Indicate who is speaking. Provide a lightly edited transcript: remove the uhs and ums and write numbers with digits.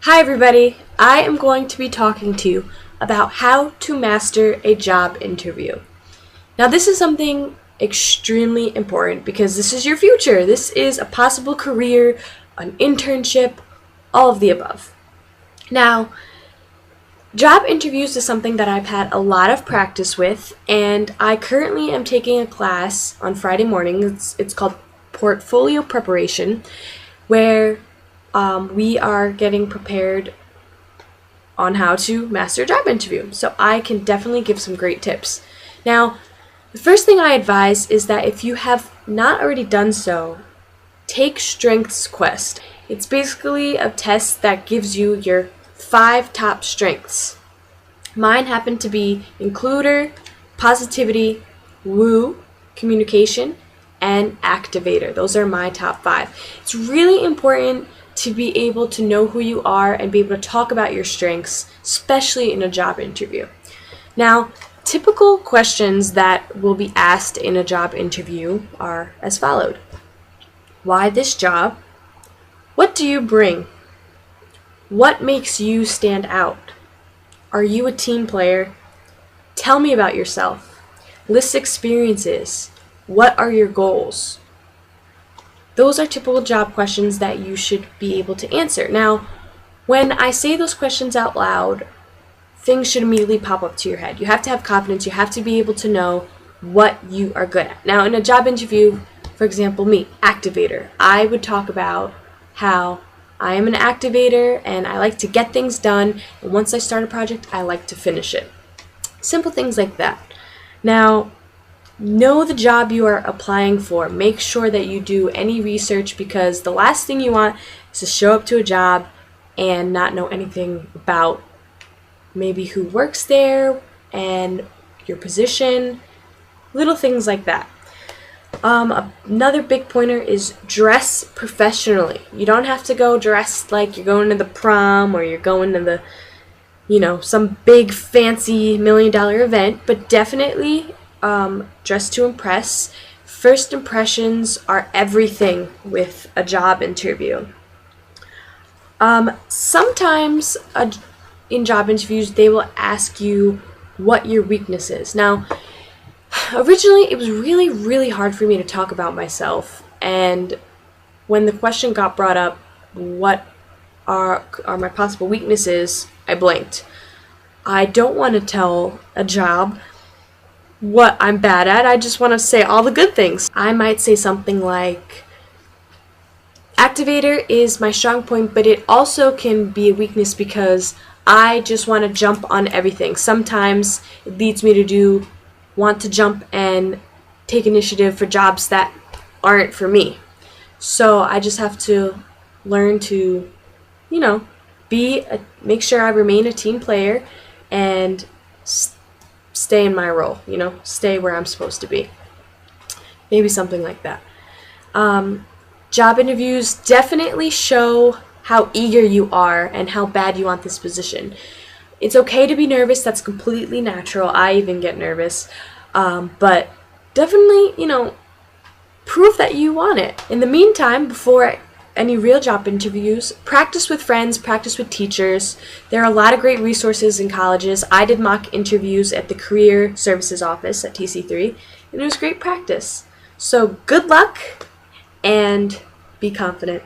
Speaker 1: Hi everybody, I am going to be talking to you about how to master a job interview. Now this is something extremely important because this is your future. This is a possible career, an internship, all of the above. Now, job interviews is something that I've had a lot of practice with, and I currently am taking a class on Friday morning. It's called Portfolio Preparation, where we are getting prepared on how to master a job interview. So I can definitely give some great tips. Now, the first thing I advise is that if you have not already done so, take Strengths Quest. It's basically a test that gives you your 5 top strengths. Mine happen to be includer, positivity, woo, communication, and activator. Those are my top 5. It's really important to be able to know who you are and be able to talk about your strengths, especially in a job interview. Now, typical questions that will be asked in a job interview are as followed. Why this job? What do you bring? What makes you stand out? Are you a team player? Tell me about yourself. List experiences. What are your goals? Those are typical job questions that you should be able to answer. Now, when I say those questions out loud, things should immediately pop up to your head. You have to have confidence. You have to be able to know what you are good at. Now, in a job interview, for example, me, activator, I would talk about how I am an activator and I like to get things done. And once I start a project, I like to finish it. Simple things like that. Now, know the job you are applying for. Make sure that you do any research because the last thing you want is to show up to a job and not know anything about maybe who works there and your position, little things like that. Another big pointer is dress professionally. You don't have to go dressed like you're going to the prom or you're going to the, some big fancy $1 million event, but definitely dress to impress. First impressions are everything with a job interview. Sometimes in job interviews, they will ask you what your weakness is. Now, originally, it was really, really hard for me to talk about myself. And when the question got brought up, what are my possible weaknesses, I blanked. I don't want to tell a job what I'm bad at. I just want to say all the good things. I might say something like, activator is my strong point, but it also can be a weakness because I just want to jump on everything. Sometimes it leads me to want to jump and take initiative for jobs that aren't for me. So I just have to learn to, make sure I remain a team player and stay in my role, stay where I'm supposed to be. Maybe something like that. Job interviews definitely show how eager you are and how bad you want this position. It's okay to be nervous. That's completely natural. I even get nervous. But definitely, prove that you want it. In the meantime, before any real job interviews, practice with friends, practice with teachers. There are a lot of great resources in colleges. I did mock interviews at the Career Services Office at TC3, and it was great practice. So good luck and be confident.